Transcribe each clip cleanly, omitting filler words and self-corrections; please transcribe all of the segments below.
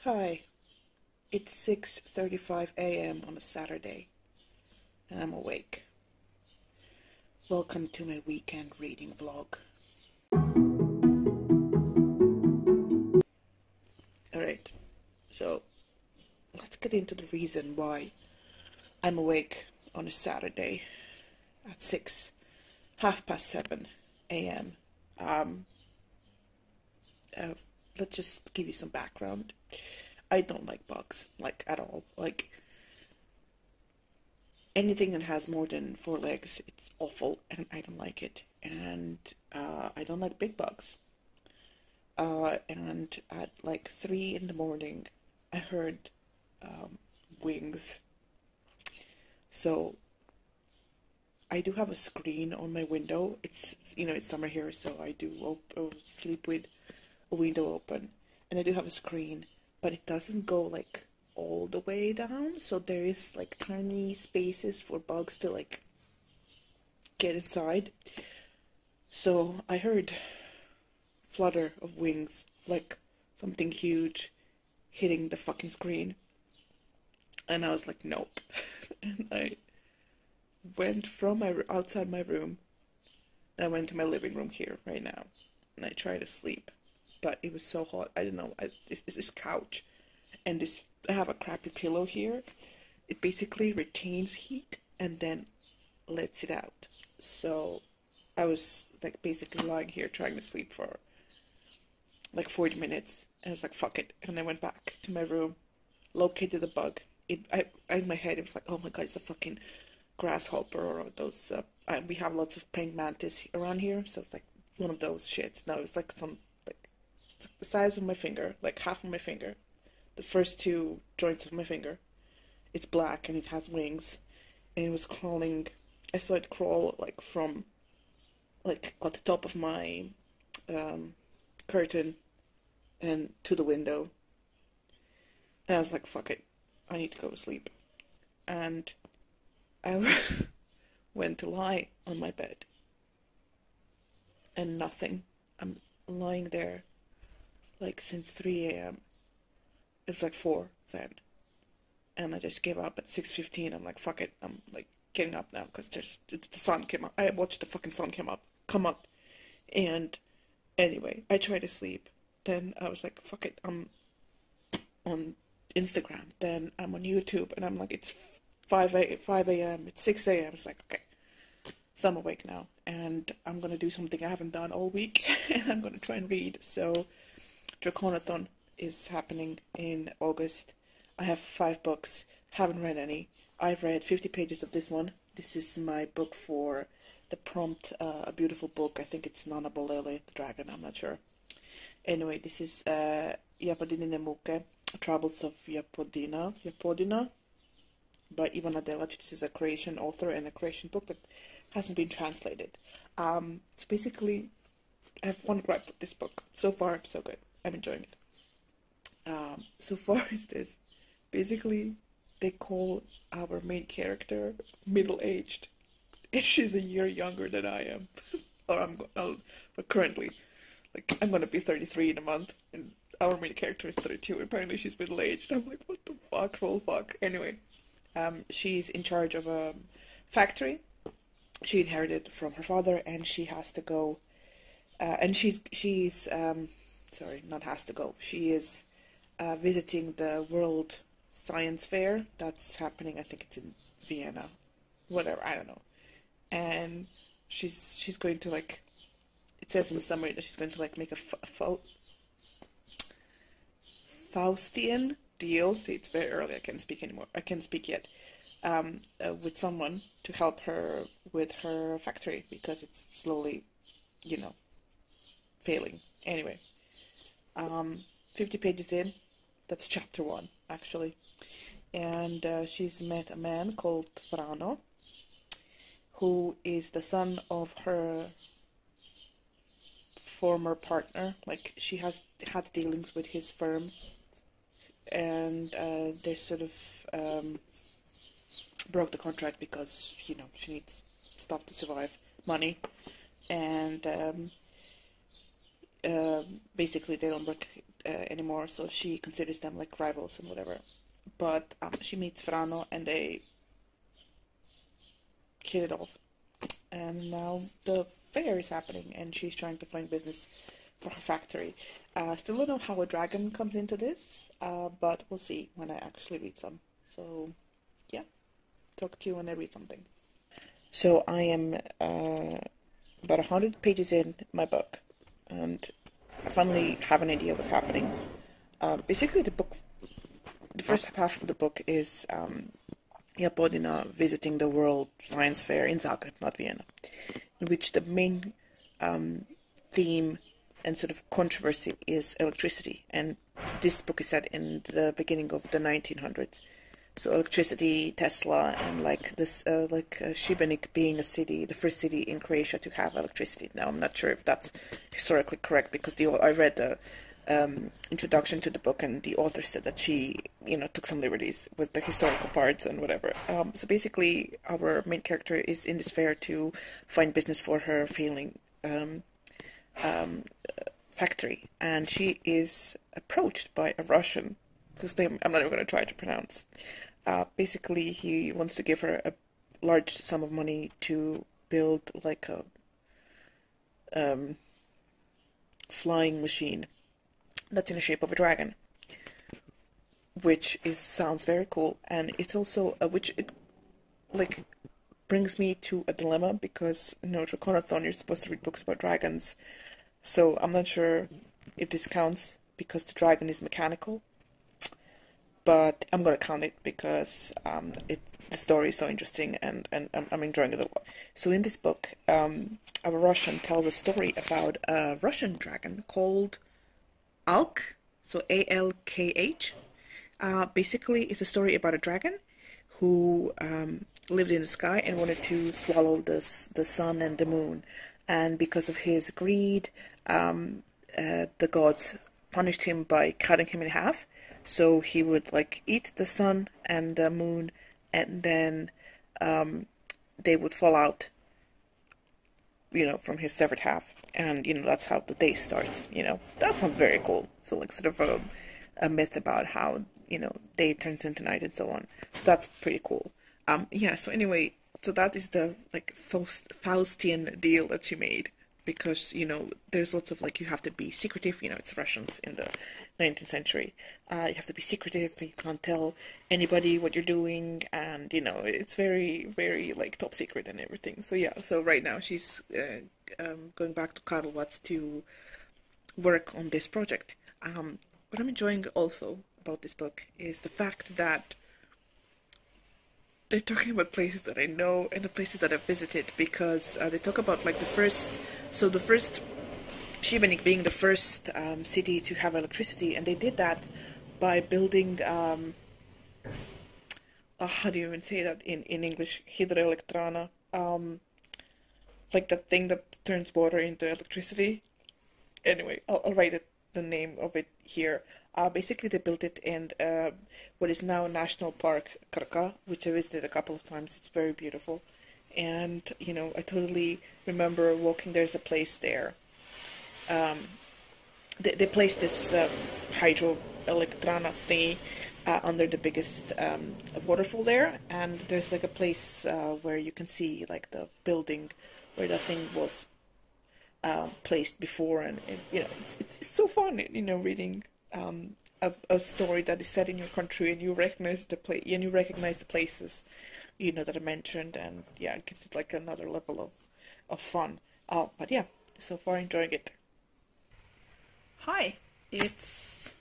Hi, it's 6:35 a.m. on a Saturday, and I'm awake. Welcome to my weekend reading vlog. Alright, so let's get into the reason why I'm awake on a Saturday at 7:30 a.m. Let's just give you some background. I don't like bugs, like at all. Like anything that has more than four legs, it's awful, and I don't like it. And I don't like big bugs. And at like 3 in the morning, I heard wings. So I do have a screen on my window. It's summer here, so I do sleep with a window open, and I do have a screen, but it doesn't go like all the way down, so there is like tiny spaces for bugs to like get inside. So I heard flutter of wings, like something huge hitting the fucking screen, and I was like, nope. And I went from my outside my room, and I went to my living room here right now, and I tried to sleep, but it was so hot. I don't know. This couch, and I have a crappy pillow here. It basically retains heat and then lets it out. So I was like basically lying here trying to sleep for like 40 minutes, and I was like, fuck it. And I went back to my room, located the bug. In my head, it was like, oh my god, it's a fucking grasshopper, or those. We have lots of praying mantis around here, so it's like one of those shits. No, it's like it's the size of my finger, like half of my finger. The first two joints of my finger. It's black and it has wings, and it was crawling. I saw it crawl like from like at the top of my curtain and to the window. And I was like, fuck it, I need to go to sleep. And I went to lie on my bed, and nothing. I'm lying there like since 3 a.m. It was like 4 then. And I just gave up at 6:15. I'm like, fuck it. I'm like getting up now because the sun came up. I watched the fucking sun come up. And anyway, I tried to sleep. Then I was like, fuck it. I'm on Instagram. Then I'm on YouTube, and I'm like, it's 5 a.m. It's 6 a.m. It's like, okay. So I'm awake now, and I'm gonna do something I haven't done all week, and I'm gonna try and read. So Draconathon is happening in August. I have 5 books, haven't read any. I've read 50 pages of this one. This is my book for the prompt, a beautiful book. I think it's Nana Bolele, the dragon, I'm not sure. Anyway, this is Yapodini Nemuke, Travels of Yapodina by Ivana Delac. This is a Croatian author and a Croatian book that hasn't been translated. So basically, I have one gripe with this book. So far, so good. I'm enjoying it. So far is this. Basically, they call our main character middle-aged, and she's a year younger than I am. But currently, like, I'm gonna be 33 in a month, and our main character is 32. Apparently, she's middle-aged. I'm like, what the fuck, roll fuck. Anyway, she's in charge of a factory she inherited from her father, and she has to go. And she's sorry, not has to go. She is visiting the World Science Fair that's happening. I think it's in Vienna, whatever. I don't know. And she's going to like. It says in the summary that she's going to like make a Faustian deal. See, it's very early. I can't speak anymore. I can't speak yet. With someone to help her with her factory because it's slowly, failing. Anyway, 50 pages in. That's chapter 1, actually. And she's met a man called Frano, who is the son of her former partner. Like, she has had dealings with his firm, and they sort of broke the contract because, she needs stuff to survive, money, and basically they don't work anymore, so she considers them like rivals and whatever. But she meets Frano and they hit it off. And now the fair is happening and she's trying to find business for her factory. Still don't know how a dragon comes into this, but we'll see when I actually read some. So, yeah, talk to you when I read something. So I am about 100 pages in my book, and I finally have an idea what's happening. Basically, the first half of the book is Japonina visiting the World Science Fair in Zagreb, not Vienna, in which the main theme and sort of controversy is electricity. And this book is set in the beginning of the 1900s. So electricity, Tesla, and like this, Šibenik being a city, the first city in Croatia to have electricity. Now I'm not sure if that's historically correct because I read the introduction to the book and the author said that she, took some liberties with the historical parts and whatever. So basically, our main character is in this fair to find business for her failing factory, and she is approached by a Russian whose name I'm not even going to try to pronounce. Basically, he wants to give her a large sum of money to build like a flying machine that's in the shape of a dragon, which sounds very cool, and it's also brings me to a dilemma because Draconathon, you're supposed to read books about dragons, so I'm not sure if this counts because the dragon is mechanical. But I'm gonna count it because the story is so interesting and I'm enjoying it a lot. So in this book, a Russian tells a story about a Russian dragon called Alk, so Alkh. Basically, it's a story about a dragon who lived in the sky and wanted to swallow the sun and the moon. And because of his greed, the gods punished him by cutting him in half. So he would eat the sun and the moon, and then they would fall out, from his severed half. And, that's how the day starts, That sounds very cool. So, sort of a myth about how, day turns into night and so on. So that's pretty cool. So anyway, so that is the, Faustian deal that she made. Because, there's lots of, you have to be secretive, it's Russians in the 19th century. You have to be secretive, you can't tell anybody what you're doing, and, it's very, very, top secret and everything. So, yeah, so right now she's going back to Karlovac to work on this project. What I'm enjoying also about this book is the fact that they're talking about places that I know and the places that I've visited, because they talk about the first Šibenik being the first city to have electricity, and they did that by building how do you even say that in English, hydroelektrana, that thing that turns water into electricity. Anyway, I'll write the name of it here. Basically, they built it in what is now National Park Krka, which I visited a couple of times. It's very beautiful. And, I totally remember walking. There's a place there. They placed this hydroelektrana thingy under the biggest waterfall there. And there's a place where you can see the building where the thing was placed before. And it's so fun, reading a story that is set in your country, and you recognize the places, that are mentioned, and yeah, it gives it another level of fun. But yeah, so far enjoying it. Hi, it's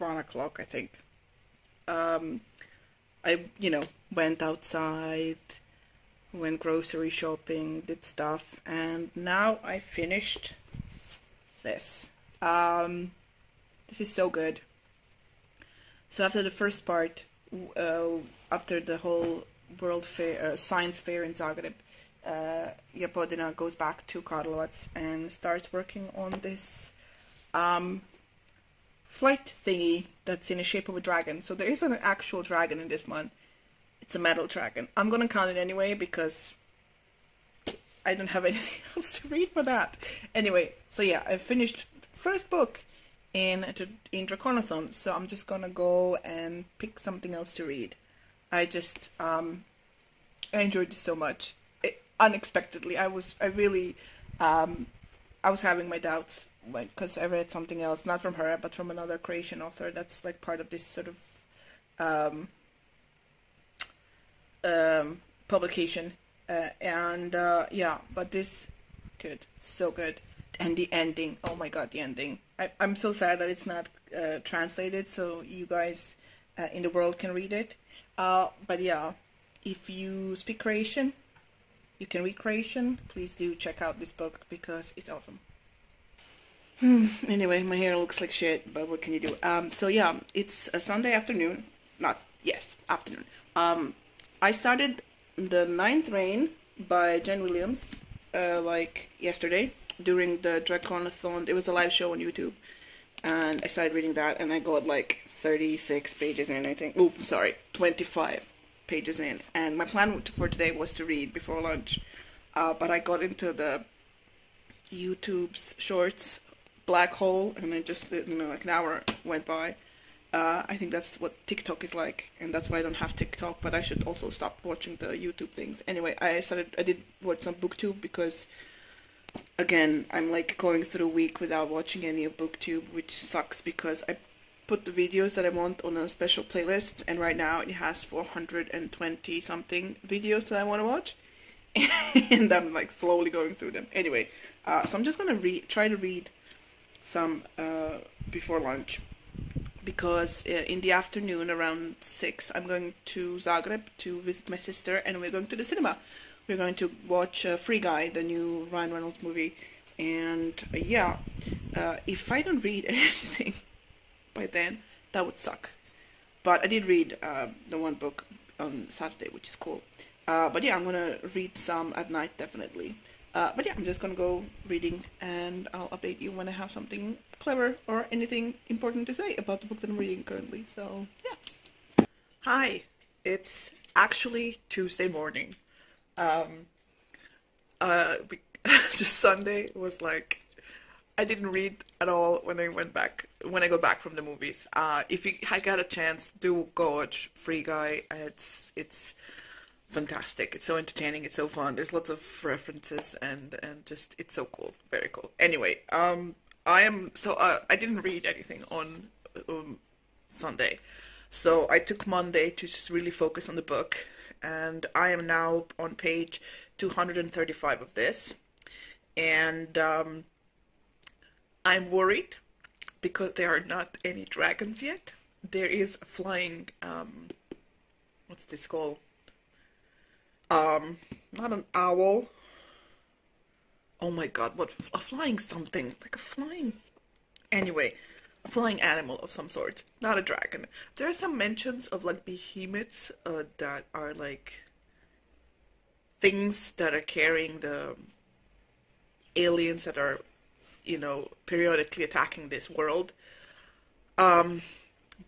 1:00, I think. I went outside, went grocery shopping, did stuff, and now I finished this. This is so good. So after the first part, after the whole World Fair, Science Fair in Zagreb, Japonina goes back to Karlovac and starts working on this flight thingy that's in the shape of a dragon. So there is an actual dragon in this one. It's a metal dragon. I'm gonna count it anyway because I don't have anything else to read for that. Anyway, so yeah, I finished first book in Draconathon, so I'm just gonna go and pick something else to read. I enjoyed this so much. Unexpectedly, I was having my doubts because I read something else, not from her, but from another creation author that's like part of this sort of um, publication. And yeah, but this good, so good. And the ending, oh my god, the ending. I'm so sad that it's not translated so you guys in the world can read it. But yeah, if you speak Croatian, you can read Croatian, please do check out this book because it's awesome. Anyway, my hair looks like shit, but what can you do? So yeah, it's a Sunday afternoon. Not, yes, afternoon. I started The Ninth Reign by Jen Williams, like yesterday during the Draconathon. It was a live show on YouTube, and I started reading that, and I got like 36 pages in, I think. Oh, sorry, 25 pages in. And my plan for today was to read before lunch, but I got into the YouTube's shorts black hole, and I just, like an hour went by. I think that's what TikTok is like, and that's why I don't have TikTok, but I should also stop watching the YouTube things. Anyway, I did watch some BookTube because, again, I'm like going through a week without watching any of BookTube, which sucks because I put the videos that I want on a special playlist, and right now it has 420 something videos that I want to watch, and I'm like slowly going through them. Anyway, so I'm just gonna try to read some before lunch, because in the afternoon around 6 I'm going to Zagreb to visit my sister, and we're going to the cinema. We're going to watch Free Guy, the new Ryan Reynolds movie, and yeah, if I don't read anything by then, that would suck. But I did read the one book on Saturday, which is cool. But yeah, I'm gonna read some at night, definitely. But yeah, I'm just gonna go reading, and I'll update you when I have something clever or anything important to say about the book that I'm reading currently. So yeah. Hi, it's actually Tuesday morning. Just Sunday was like, I didn't read at all when I got back from the movies. If I got a chance, do go watch Free Guy. It's fantastic. It's so entertaining. It's so fun. There's lots of references, and just it's so cool. Very cool. Anyway, I didn't read anything on Sunday, so I took Monday to just really focus on the book, and I am now on page 235 of this, and I'm worried because there are not any dragons yet. There is a flying what's this called? Not an owl. Oh my god, what, a flying something, like a flying, anyway, a flying animal of some sort, not a dragon. There are some mentions of like behemoths that are like things that are carrying the aliens that are, periodically attacking this world.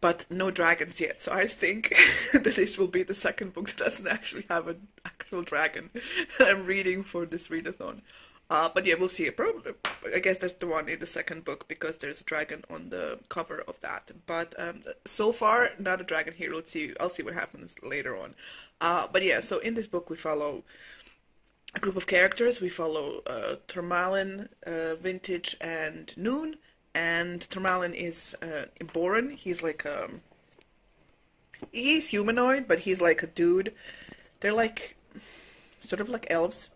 But no dragons yet, so I think that this will be the second book that doesn't actually have an actual dragon that I'm reading for this readathon. But yeah, we'll see. Probably, I guess that's the one in the second book because there's a dragon on the cover of that. But so far, not a dragon here. I'll see what happens later on. But yeah, so in this book we follow a group of characters. We follow Turmalin, Vintage, and Noon. And Turmalin is Boran. He's like he's humanoid, but he's like a dude. They're like sort of like elves,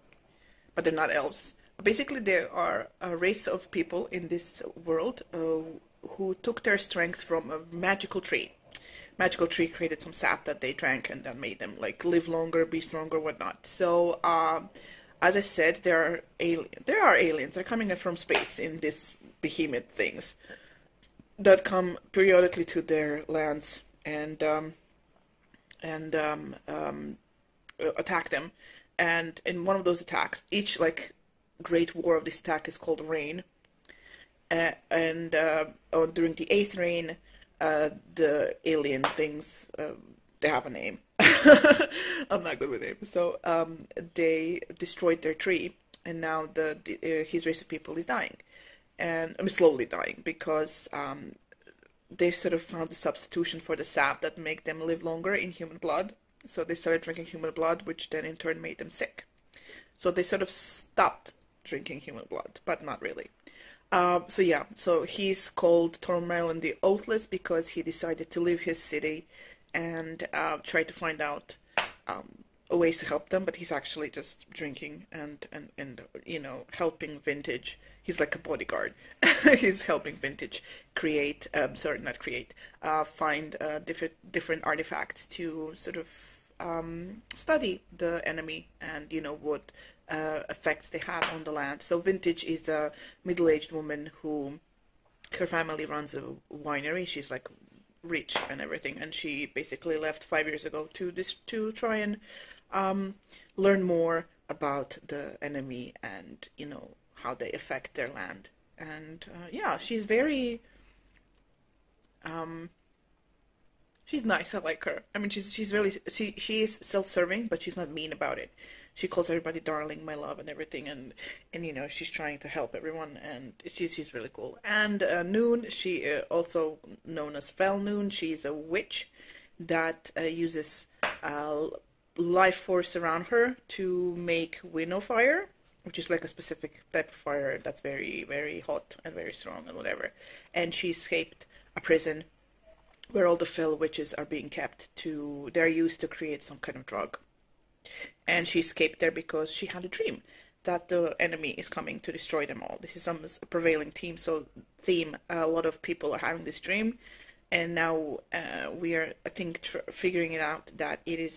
but they're not elves. Basically, there are a race of people in this world who took their strength from a magical tree. Magical tree created some sap that they drank, and that made them like live longer, be stronger, whatnot. So, as I said, there are aliens. They're coming in from space in this behemoth things that come periodically to their lands and attack them. And in one of those attacks, each like great war of this attack is called Reign. During the 8th Reign, the alien things, they have a name. I'm not good with names. So they destroyed their tree, and now his race of people is dying. and I'm slowly dying because they sort of found a substitution for the sap that make them live longer in human blood. So they started drinking human blood, which then in turn made them sick. So they sort of stopped drinking human blood, but not really. So yeah, so he's called Tormerlin the Oathless because he decided to leave his city and try to find out ways to help them, but he's actually just drinking and you know, helping Vintage. He's like a bodyguard. He's helping Vintage create, sorry, not create, find different artifacts to sort of study the enemy and, you know, what effects they have on the land. So Vintage is a middle-aged woman who, her family runs a winery. She's like rich and everything, and she basically left 5 years ago to try and learn more about the enemy and, you know, how they affect their land. And yeah, she's very she's nice. I like her. I mean, she's really, she is self-serving, but she's not mean about it. She calls everybody darling, my love, and everything, and you know, she's trying to help everyone, and she's really cool. And Noon, she also known as Fel Noon, she's a witch that uses life force around her to make winnow fire, which is like a specific type of fire that's very, very hot and very strong and whatever. And she escaped a prison where all the Fel witches are being kept they're used to create some kind of drug. And she escaped there because she had a dream that the enemy is coming to destroy them all. This is some prevailing theme. A lot of people are having this dream, and now we are, I think, figuring it out that it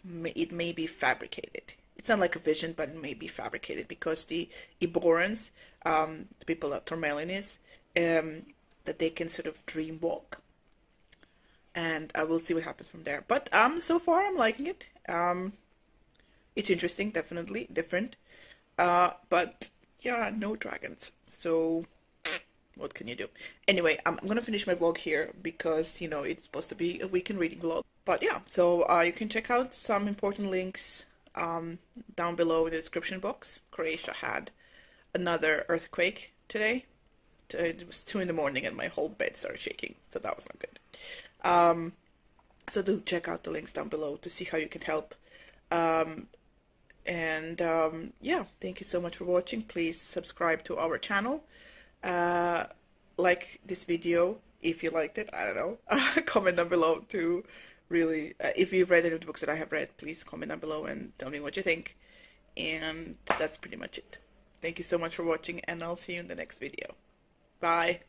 may be fabricated. It's not like a vision, but it may be fabricated because the Iborans, the people that Tormelin is, that they can sort of dream walk. And I will see what happens from there. But so far I'm liking it. It's interesting, definitely different. But yeah, no dragons. So what can you do? Anyway, I'm gonna finish my vlog here because, you know, it's supposed to be a weekend reading vlog. But yeah, so you can check out some important links down below in the description box. Croatia had another earthquake today. It was 2 in the morning and my whole bed started shaking, so that was not good. So do check out the links down below to see how you can help. Yeah, thank you so much for watching. Please subscribe to our channel. Like this video if you liked it. I don't know. Comment down below to really, if you've read any of the books that I have read, please comment down below and tell me what you think. And that's pretty much it. Thank you so much for watching, and I'll see you in the next video. Bye.